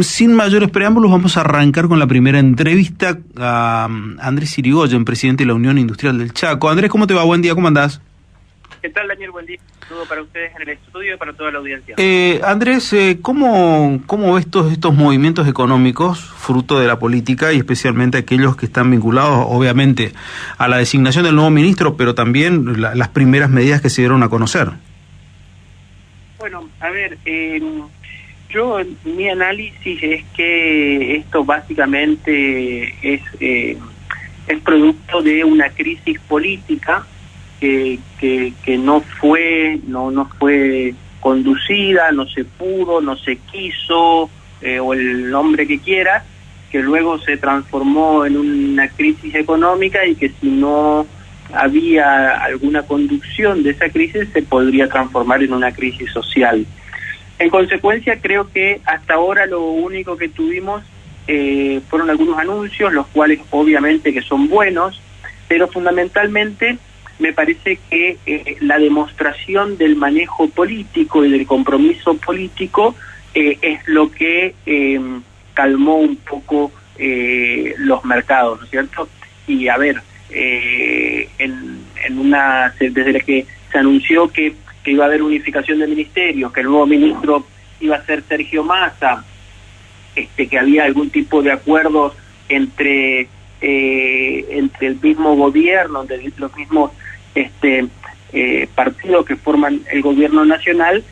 Sin mayores preámbulos, vamos a arrancar con la primera entrevista a Andrés Irigoyen, presidente de la Unión Industrial del Chaco. Andrés, ¿cómo te va? Buen día, ¿cómo andás? ¿Qué tal, Daniel? Buen día. Todo para ustedes en el estudio y para toda la audiencia. Andrés, ¿cómo ves todos estos movimientos económicos, fruto de la política, y especialmente aquellos que están vinculados, obviamente, a la designación del nuevo ministro, pero también las primeras medidas que se dieron a conocer? Bueno, a ver, mi análisis es que esto básicamente es producto de una crisis política que no fue conducida, no se pudo, no se quiso, o el nombre que quiera, que luego se transformó en una crisis económica y que si no había alguna conducción de esa crisis se podría transformar en una crisis social. En consecuencia, creo que hasta ahora lo único que tuvimos fueron algunos anuncios, los cuales obviamente que son buenos, pero fundamentalmente me parece que la demostración del manejo político y del compromiso político es lo que calmó un poco los mercados, ¿no es cierto? Y a ver, desde la que se anunció que iba a haber unificación de ministerios, que el nuevo ministro iba a ser Sergio Massa, que había algún tipo de acuerdos entre el mismo gobierno, entre los mismos partidos que forman el gobierno nacional,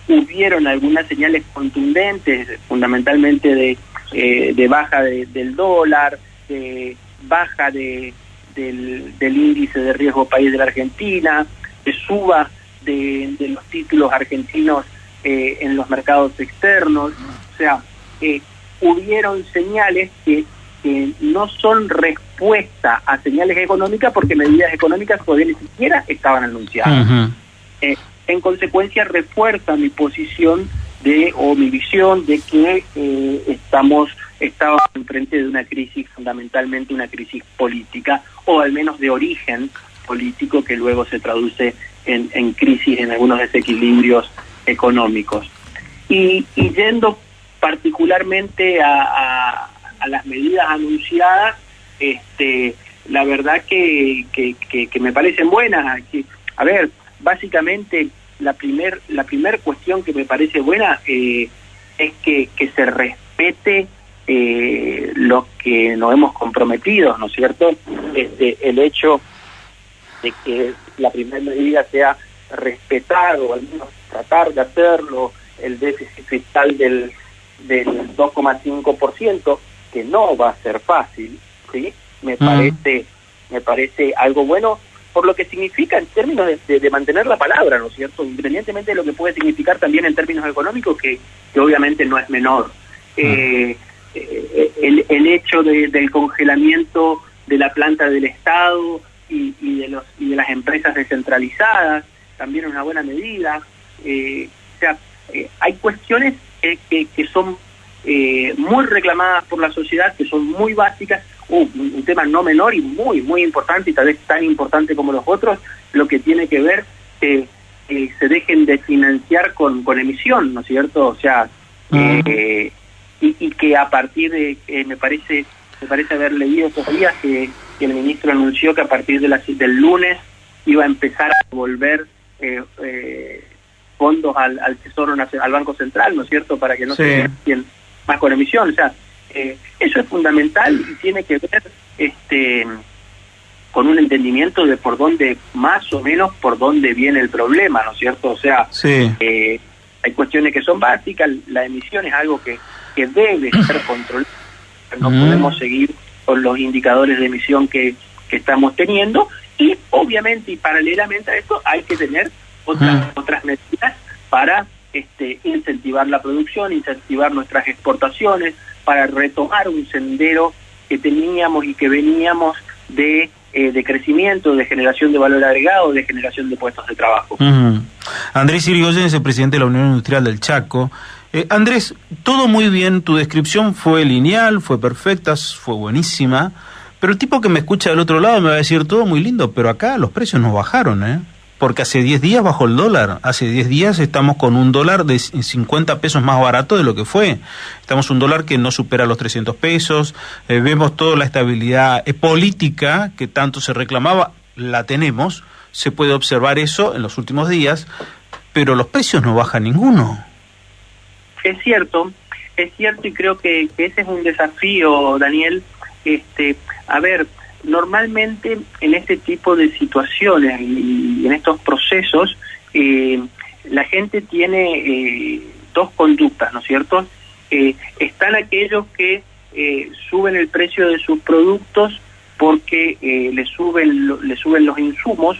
hubieron algunas señales contundentes, fundamentalmente de baja del dólar, de baja del índice de riesgo país de la Argentina, de suba de los títulos argentinos en los mercados externos. O sea, hubieron señales que no son respuesta a señales económicas, porque medidas económicas todavía ni siquiera estaban anunciadas. Uh-huh. En consecuencia, refuerza mi posición o mi visión de que estábamos enfrente de una crisis, fundamentalmente una crisis política, o al menos de origen político, que luego se traduce en crisis, en algunos desequilibrios económicos. Y yendo particularmente a las medidas anunciadas, la verdad que me parecen buenas. A ver, básicamente la primer cuestión que me parece buena es que se respete lo que nos hemos comprometido, ¿no es cierto? El hecho de que la primera medida sea respetar, o al menos tratar de hacerlo, el déficit fiscal del 2,5%, que no va a ser fácil, ¿sí? Me parece algo bueno, por lo que significa en términos de mantener la palabra, ¿no es cierto? Independientemente de lo que puede significar también en términos económicos, que obviamente no es menor. El hecho del congelamiento de la planta del Estado y de las empresas descentralizadas también es una buena medida. O sea, hay cuestiones que son muy reclamadas por la sociedad, que son muy básicas. Un tema no menor y muy, muy importante, y tal vez tan importante como los otros, lo que tiene que ver que se dejen de financiar con emisión, ¿no es cierto? O sea, y que a partir de, me parece haber leído estos días que el ministro anunció que a partir del lunes iba a empezar a devolver fondos al Tesoro Nacional, al Banco Central, ¿no es cierto?, para que no se financien más con emisión. O sea, eso es fundamental y tiene que ver con un entendimiento de más o menos por dónde viene el problema, ¿no es cierto? O sea, hay cuestiones que son básicas. La emisión es algo que debe ser controlado. No podemos seguir con los indicadores de emisión que estamos teniendo, y obviamente y paralelamente a esto hay que tener otras medidas para incentivar la producción, incentivar nuestras exportaciones, para retomar un sendero que teníamos y que veníamos de crecimiento, de generación de valor agregado, de generación de puestos de trabajo. Andrés Irigoyen es el presidente de la Unión Industrial del Chaco. Andrés, todo muy bien, tu descripción fue lineal, fue perfecta, fue buenísima, pero el tipo que me escucha del otro lado me va a decir todo muy lindo, pero acá los precios no bajaron, porque hace 10 días bajó el dólar, hace 10 días estamos con un dólar de 50 pesos más barato de lo que fue, estamos un dólar que no supera los 300 pesos, vemos toda la estabilidad política que tanto se reclamaba, la tenemos, se puede observar eso en los últimos días, pero los precios no bajan ninguno. Es cierto y creo que ese es un desafío, Daniel. A ver, normalmente en este tipo de situaciones y en estos procesos, la gente tiene dos conductas, ¿no es cierto? Están aquellos que suben el precio de sus productos porque le suben los insumos,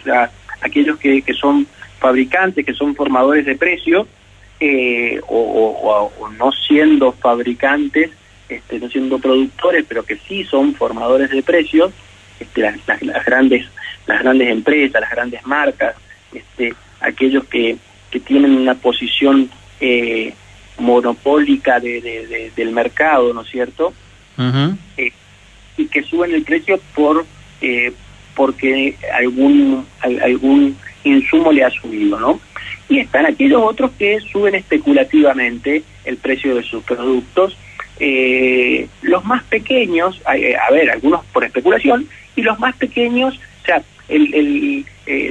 aquellos que son fabricantes, que son formadores de precios, o no siendo fabricantes, no siendo productores, pero que sí son formadores de precios, las grandes empresas, las grandes marcas, aquellos que tienen una posición monopólica del mercado, ¿no es cierto? Uh-huh. Y que suben el precio porque algún insumo le ha subido, ¿no? Y están aquellos otros que suben especulativamente el precio de sus productos, los más pequeños, algunos por especulación, y los más pequeños, o sea,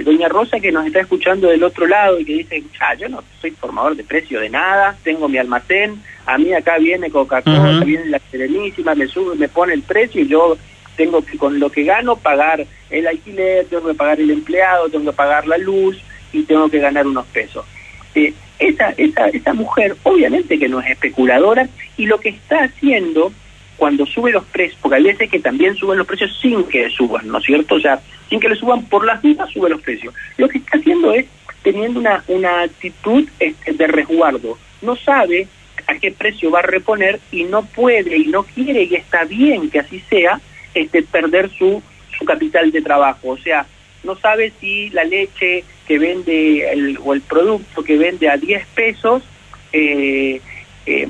doña Rosa que nos está escuchando del otro lado y que dice, yo no soy formador de precio de nada, tengo mi almacén, a mí acá viene Coca-Cola, uh-huh, viene la Serenísima, me pone el precio y yo tengo que con lo que gano pagar el alquiler, tengo que pagar el empleado, tengo que pagar la luz y tengo que ganar unos pesos. Esa mujer obviamente que no es especuladora y lo que está haciendo cuando sube los precios, porque hay veces que también suben los precios sin que suban, ¿no es cierto? O sea, sin que le suban por las dudas, sube los precios. Lo que está haciendo es teniendo una actitud de resguardo. No sabe a qué precio va a reponer y no puede y no quiere, y está bien que así sea, perder su capital de trabajo. O sea, no sabe si la leche que vende o el producto que vende a 10 pesos,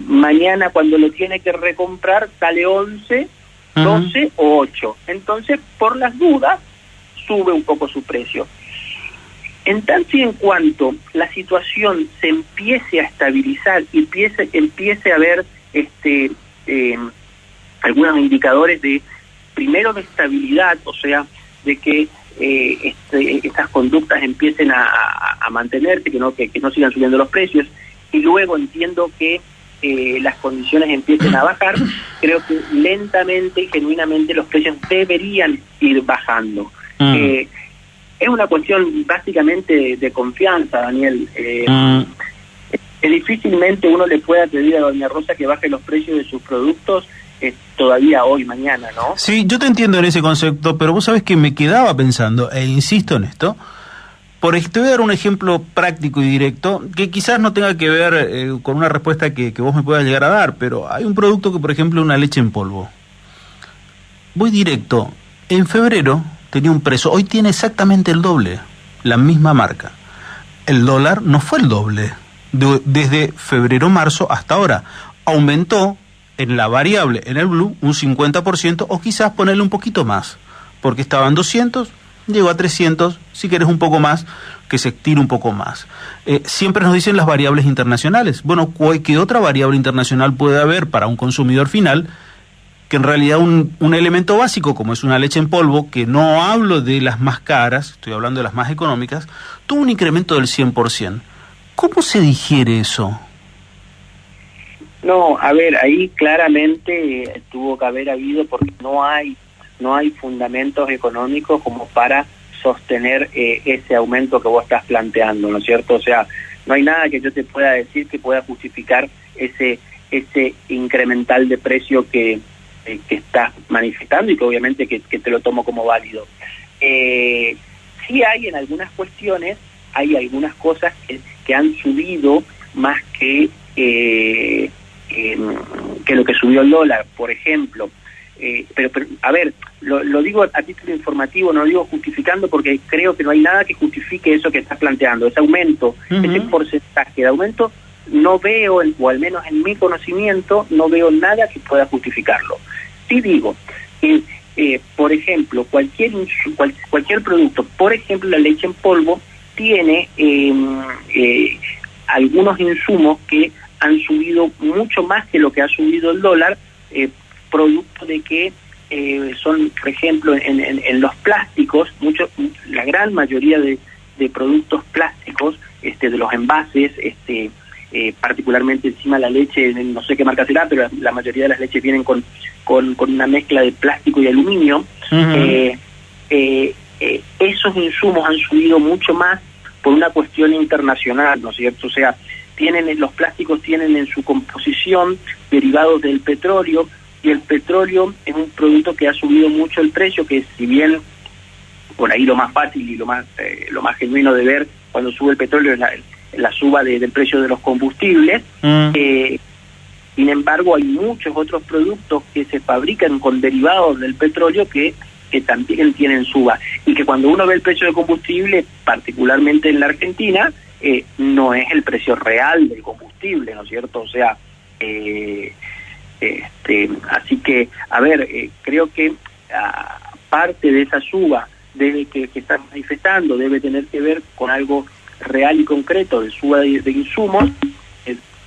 mañana cuando lo tiene que recomprar sale 11, 12 o 8. Entonces, por las dudas, sube un poco su precio. En tanto y en cuanto la situación se empiece a estabilizar y empiece a haber algunos indicadores primero de estabilidad, o sea, de que estas conductas empiecen a mantenerse, que no sigan subiendo los precios, y luego entiendo que las condiciones empiecen a bajar, creo que lentamente y genuinamente los precios deberían ir bajando. Es una cuestión básicamente de confianza, Daniel. Difícilmente uno le pueda pedir a doña Rosa que baje los precios de sus productos todavía hoy, mañana, ¿no? Sí, yo te entiendo en ese concepto, pero vos sabés que me quedaba pensando, e insisto en esto, te voy a dar un ejemplo práctico y directo, que quizás no tenga que ver con una respuesta que vos me puedas llegar a dar, pero hay un producto que, por ejemplo, una leche en polvo. Voy directo, en febrero tenía un precio, hoy tiene exactamente el doble, la misma marca. El dólar no fue el doble, desde febrero-marzo hasta ahora. Aumentó en la variable, en el blue, un 50%, o quizás ponerle un poquito más, porque estaba en 200, llegó a 300, si querés un poco más, que se estire un poco más. Siempre nos dicen las variables internacionales. Bueno, ¿qué otra variable internacional puede haber para un consumidor final? Que en realidad un elemento básico, como es una leche en polvo, que no hablo de las más caras, estoy hablando de las más económicas, tuvo un incremento del 100%. ¿Cómo se digiere eso? No, a ver, ahí claramente tuvo que haber habido, porque no hay fundamentos económicos como para sostener ese aumento que vos estás planteando, ¿no es cierto? O sea, no hay nada que yo te pueda decir que pueda justificar ese incremental de precio que estás manifestando y que obviamente que te lo tomo como válido. Sí hay en algunas cuestiones, hay algunas cosas que han subido más que lo que subió el dólar, por ejemplo. Pero a ver, lo digo a título informativo, no lo digo justificando, porque creo que no hay nada que justifique eso que estás planteando, ese aumento, ese porcentaje de aumento. No veo, o al menos en mi conocimiento, no veo nada que pueda justificarlo. Sí digo, por ejemplo, cualquier producto, por ejemplo la leche en polvo, tiene algunos insumos que han subido mucho más que lo que ha subido el dólar, producto de que son, por ejemplo, en los plásticos, la gran mayoría de productos plásticos, de los envases, particularmente encima la leche, no sé qué marca será, pero la mayoría de las leches vienen con una mezcla de plástico y aluminio. Uh-huh. Esos insumos han subido mucho más por una cuestión internacional, ¿no es cierto? O sea, los plásticos tienen en su composición derivados del petróleo, y el petróleo es un producto que ha subido mucho el precio, que si bien por ahí lo más fácil y lo más genuino de ver cuando sube el petróleo es la suba del precio de los combustibles. Sin embargo, hay muchos otros productos que se fabrican con derivados del petróleo que también tienen suba, y que cuando uno ve el precio del combustible, particularmente en la Argentina, no es el precio real del combustible, ¿no es cierto? O sea, así que, a ver, creo que parte de esa suba que están manifestando debe tener que ver con algo real y concreto de suba de insumos,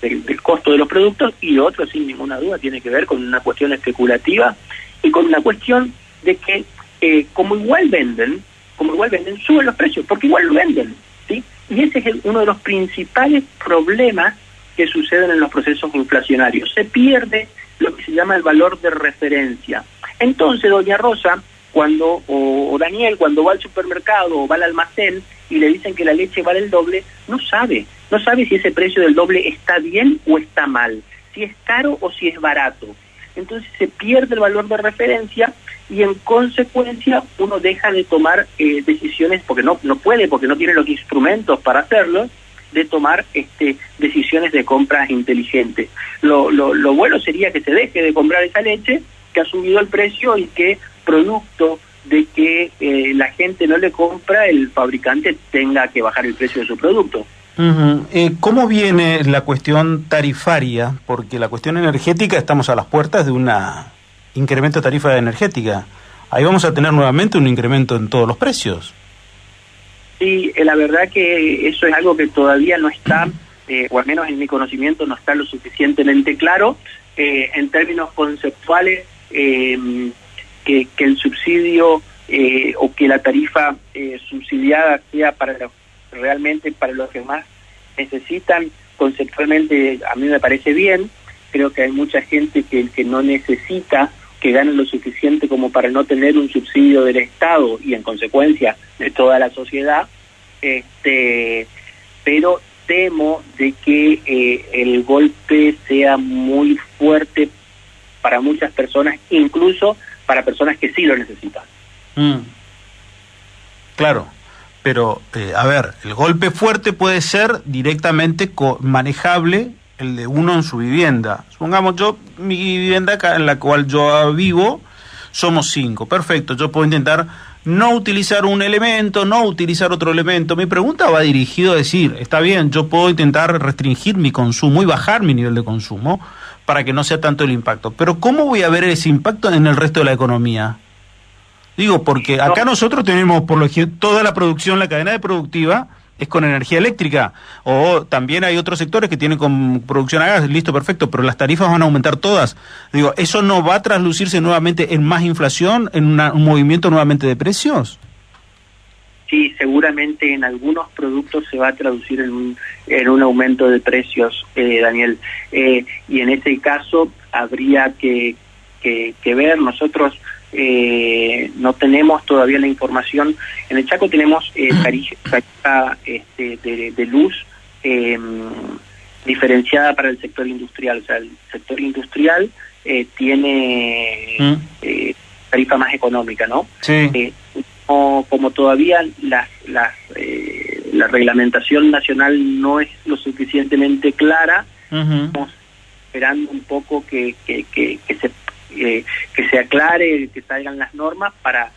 del costo de los productos, y otro, sin ninguna duda, tiene que ver con una cuestión especulativa y con una cuestión de que como igual venden, suben los precios, porque igual lo venden, ¿sí? Y ese es uno de los principales problemas que suceden en los procesos inflacionarios. Se pierde lo que se llama el valor de referencia. Entonces, doña Rosa, o Daniel, cuando va al supermercado o va al almacén y le dicen que la leche vale el doble, no sabe si ese precio del doble está bien o está mal, si es caro o si es barato. Entonces se pierde el valor de referencia y en consecuencia uno deja de tomar decisiones, porque no puede, porque no tiene los instrumentos para hacerlo, de tomar decisiones de compras inteligentes. Lo bueno sería que se deje de comprar esa leche que ha subido el precio, y que producto de que la gente no le compra, el fabricante tenga que bajar el precio de su producto. Uh-huh. ¿Cómo viene la cuestión tarifaria? Porque la cuestión energética, estamos a las puertas de un incremento de tarifa energética. Ahí vamos a tener nuevamente un incremento en todos los precios. Sí, la verdad que eso es algo que todavía no está, o al menos en mi conocimiento no está lo suficientemente claro. En términos conceptuales, que el subsidio o que la tarifa subsidiada sea realmente para los que más necesitan, conceptualmente a mí me parece bien. Creo que hay mucha gente que no necesita, que gane lo suficiente como para no tener un subsidio del Estado y en consecuencia de toda la sociedad, pero temo de que el golpe sea muy fuerte para muchas personas, incluso para personas que sí lo necesitan. Claro, pero a ver, el golpe fuerte puede ser directamente manejable, el de uno en su vivienda. Supongamos mi vivienda acá en la cual yo vivo, somos 5, perfecto, yo puedo intentar no utilizar un elemento, no utilizar otro elemento. Mi pregunta va dirigido a decir, está bien, yo puedo intentar restringir mi consumo y bajar mi nivel de consumo para que no sea tanto el impacto, pero ¿cómo voy a ver ese impacto en el resto de la economía? Digo, porque acá nosotros tenemos, por lo que toda la producción, la cadena de productiva es con energía eléctrica, o también hay otros sectores que tienen con producción a gas, listo, perfecto, pero las tarifas van a aumentar todas. Digo, ¿eso no va a traslucirse nuevamente en más inflación, en un movimiento nuevamente de precios? Sí, seguramente en algunos productos se va a traducir en un aumento de precios, Daniel. Y en ese caso habría que ver. Nosotros no tenemos todavía la información. En el Chaco tenemos tarifa de luz diferenciada para el sector industrial. O sea, el sector industrial tiene tarifa más económica, ¿no? Sí. Como todavía la reglamentación nacional no es lo suficientemente clara, estamos esperando un poco que se aclare, que salgan las normas para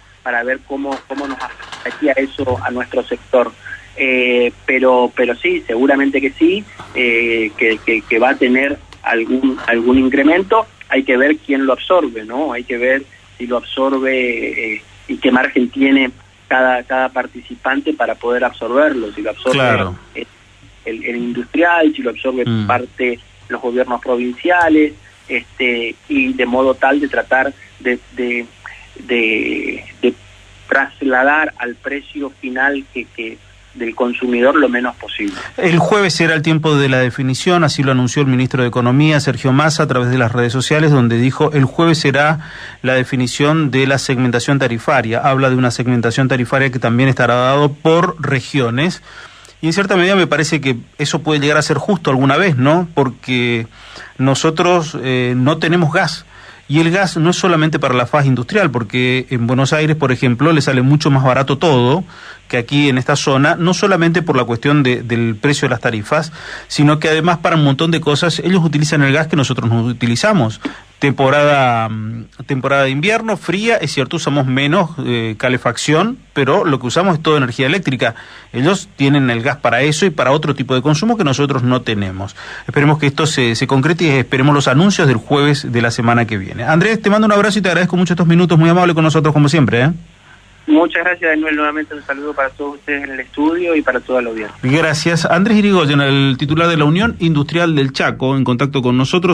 ver cómo nos afectaría eso a nuestro sector. Pero sí, seguramente que sí, que va a tener algún incremento. Hay que ver quién lo absorbe, ¿no? Hay que ver si lo absorbe y qué margen tiene cada participante para poder absorberlo. Si lo absorbe claro. el industrial, si lo absorbe parte los gobiernos provinciales, y de modo tal de tratar de trasladar al precio final que del consumidor lo menos posible. El jueves será el tiempo de la definición, así lo anunció el ministro de Economía, Sergio Massa, a través de las redes sociales, donde dijo el jueves será la definición de la segmentación tarifaria. Habla de una segmentación tarifaria que también estará dado por regiones, y en cierta medida me parece que eso puede llegar a ser justo alguna vez, ¿no? Porque nosotros no tenemos gas. Y el gas no es solamente para la fase industrial, porque en Buenos Aires, por ejemplo, le sale mucho más barato todo que aquí en esta zona, no solamente por la cuestión del precio de las tarifas, sino que además para un montón de cosas ellos utilizan el gas que nosotros no utilizamos. Temporada de invierno, fría, es cierto, usamos menos calefacción, pero lo que usamos es toda energía eléctrica. Ellos tienen el gas para eso y para otro tipo de consumo que nosotros no tenemos. Esperemos que esto se concrete y esperemos los anuncios del jueves de la semana que viene. Andrés, te mando un abrazo y te agradezco mucho estos minutos, muy amable con nosotros como siempre, ¿eh? Muchas gracias, Daniel. Nuevamente un saludo para todos ustedes en el estudio y para toda la audiencia. Gracias. Andrés Irigoyen, el titular de la Unión Industrial del Chaco, en contacto con nosotros.